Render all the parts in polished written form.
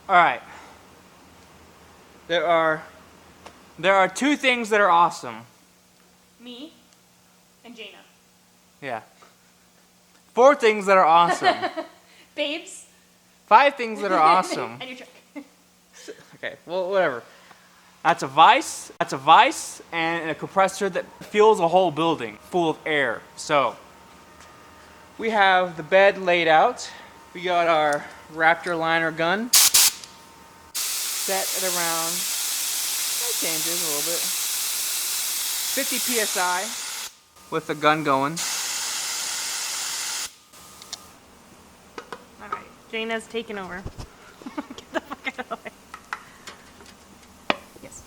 All right. There are two things that are awesome. Me and Jaina. Yeah. 4 things that are awesome. Babes. 5 things that are awesome. And your truck. Okay, well, whatever. That's a vise, and a compressor that fuels a whole building full of air. So, we have the bed laid out. We got our Raptor liner gun set at around, that changes a little bit, 50 psi with the gun going. Alright, Jaina's taken over. Get the fuck out of the way. Yes.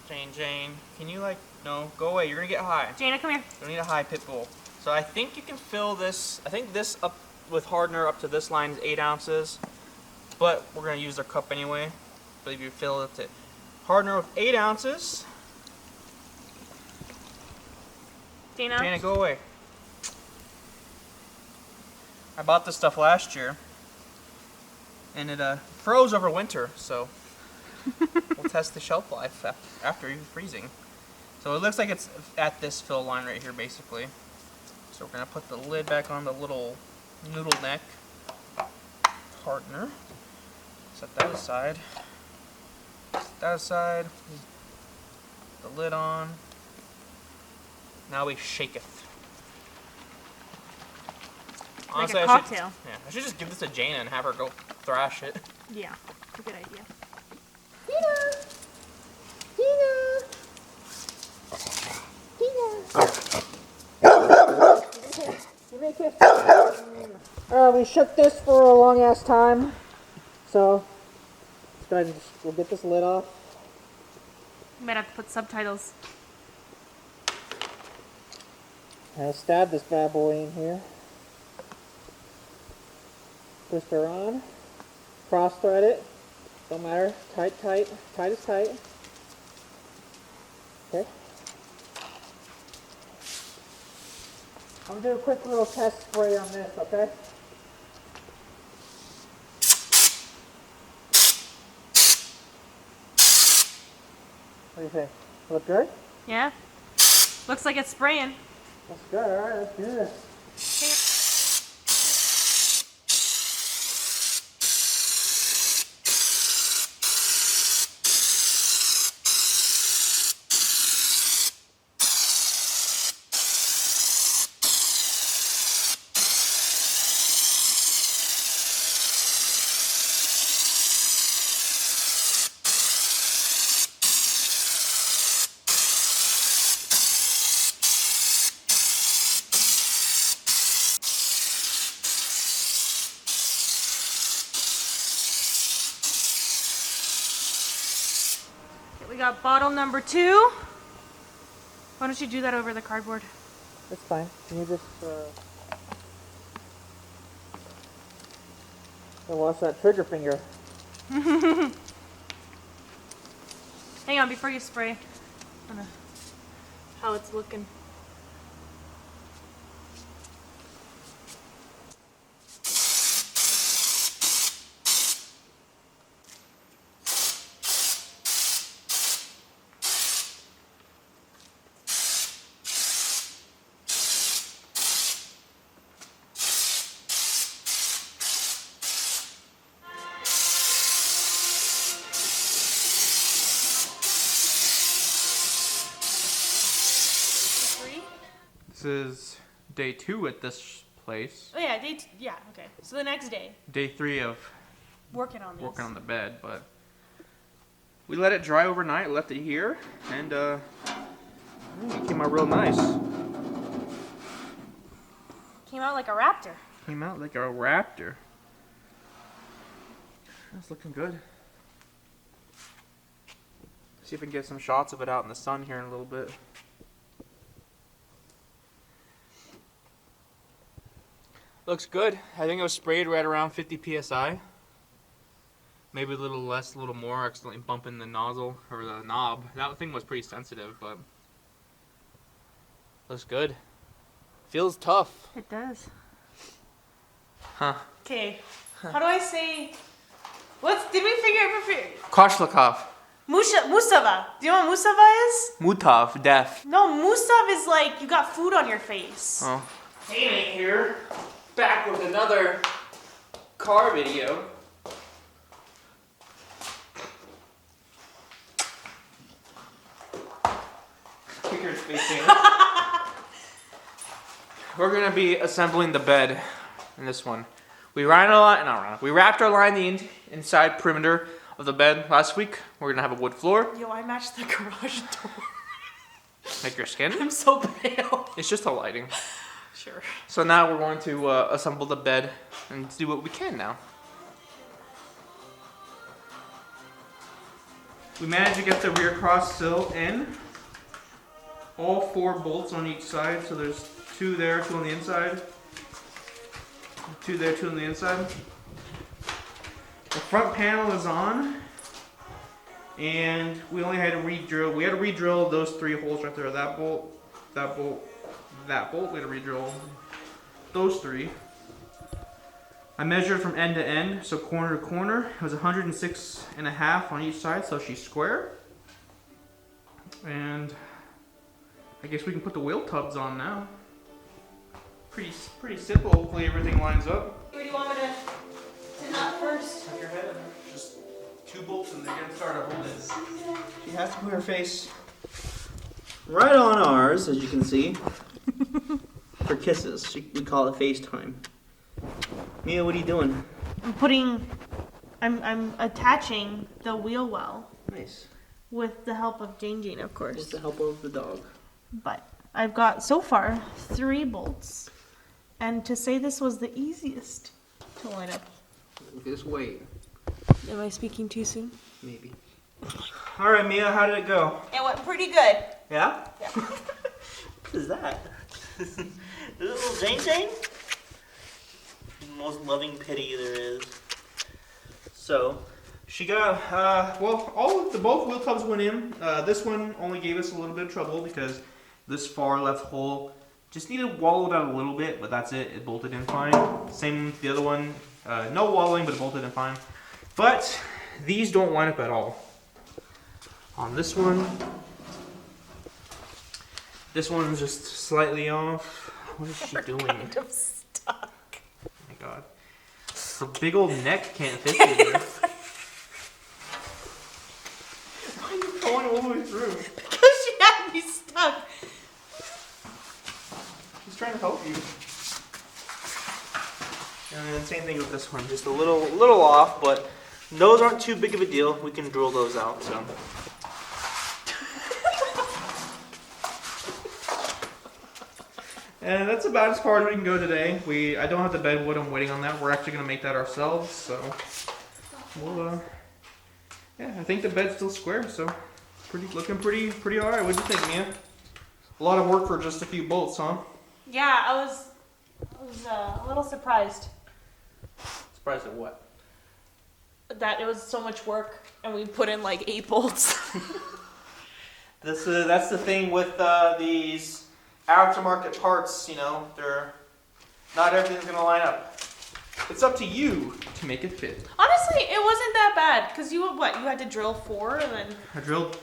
Jane, can you no, go away, you're gonna get high. Jaina, come here. You don't need a high pit bull. So I think you can fill this, I think this up with hardener up to this line is 8 ounces, but we're gonna use our cup anyway. But if you fill it to hardener with 8 ounces, Jaina, go away. I bought this stuff last year, and it froze over winter, so we'll test the shelf life after freezing. So it looks like it's at this fill line right here, basically. So we're gonna put the lid back on the little noodle neck hardener. Set that aside. Set that aside. The lid on. Now we shaketh. Honestly, like a cocktail. I should just give this to Jaina and have her go thrash it. Yeah, it's a good idea. We shook this for a long ass time, so let's go ahead and we'll get this lid off. You might have to put subtitles. I'll stab this bad boy in here. Twist her on, cross thread it, don't matter, tight is tight. Okay. I'm gonna do a quick little test spray on this, okay? What do you think? Look good? Yeah? Looks like it's spraying. That's good, alright, let's do this. We got bottle number 2. Why don't you do that over the cardboard? That's fine. Can you just watch that trigger finger? Hang on, before you spray. I don't know how it's looking. This is day 2 at this place. Oh yeah, yeah, okay. So the next day. Day 3 of Working on this. working on the bed, but we let it dry overnight, left it here, and it came out real nice. Came out like a raptor. Came out like a raptor. That's looking good. See if we can get some shots of it out in the sun here in a little bit. Looks good. I think it was sprayed right around 50 psi. Maybe a little less, a little more, accidentally bumping the nozzle or the knob. That thing was pretty sensitive, but looks good. Feels tough. It does. Huh. Okay. How do I say? Did we figure? Koshlikov. Musava. Do you know what Musava is? Mutav, deaf. No, Musav is like you got food on your face. Oh. Amy here, back with another car video. Speaker's facing. We're gonna be assembling the bed in this one. We Raptor lined the inside perimeter of the bed last week. We're gonna have a wood floor. Yo, I matched the garage door. Like your skin? I'm so pale. It's just the lighting. Sure. So now we're going to assemble the bed and do what we can now. We managed to get the rear cross sill in. All 4 bolts on each side, so there's 2 there, 2 on the inside. 2 there, 2 on the inside. The front panel is on, and we only had to re-drill. We had to re-drill those 3 holes right there. That bolt, that bolt, that bolt. We had to re-drill those 3. I measured from end to end, so corner to corner. It was 106.5 on each side, so she's square. And I guess we can put the wheel tubs on now. Pretty simple. Hopefully everything lines up. Where do you want me to nut first? Tuck your head in there. Just 2 bolts and they're gonna start to hold this. She has to put her face right on ours, as you can see. For kisses. We call it FaceTime. Mia, what are you doing? I'm attaching the wheel well. Nice. With the help of Jane, of course. With the help of the dog. But I've got, so far, 3 bolts. And to say this was the easiest to line up. Just wait. Am I speaking too soon? Maybe. Alright, Mia, how did it go? It went pretty good. Yeah? Yeah. What is that? Is it a little Jane? The most loving pity there is. So, she got, both wheel tubs went in. This one only gave us a little bit of trouble because this far left hole just needed wallowed out a little bit, but that's it. It bolted in fine. Same with the other one. No wallowing, but it bolted in fine. But these don't line up at all. On this one, this one's just slightly off. What is she doing? Kind of stuck. Oh my god. The big old neck can't fit through there. Why are you going all the way through? Because she had me stuck. She's trying to help you. And then same thing with this one, just a little off, but those aren't too big of a deal. We can drill those out, so. And that's about as far as we can go today. I don't have the bed wood. I'm waiting on that. We're actually gonna make that ourselves. So we'll, yeah, I think the bed's still square. So looking pretty alright. What'd you think, Mia? A lot of work for just a few bolts, huh? Yeah, I was a little surprised Surprised at what? that it was so much work and we put in like 8 bolts. That's the thing with these aftermarket parts. You know, not everything's gonna line up. It's up to you to make it fit. Honestly, it wasn't that bad because you had to drill 4 and then I drilled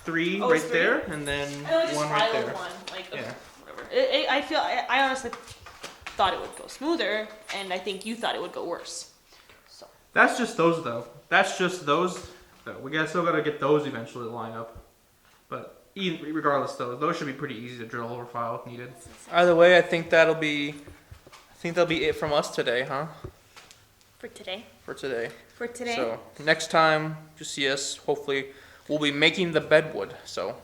3 Oh, right 3? there, and then I just 1 right filed there. 1. Like Yeah. whatever. I honestly thought it would go smoother, and I think you thought it would go worse. So That's just those though. That's just those. We still gotta get those eventually to line up. But regardless, those should be pretty easy to drill or file if needed. Either way, I think that'll be it from us today, huh? for today. For today. For today. So next time you see us, hopefully we'll be making the bedwood. So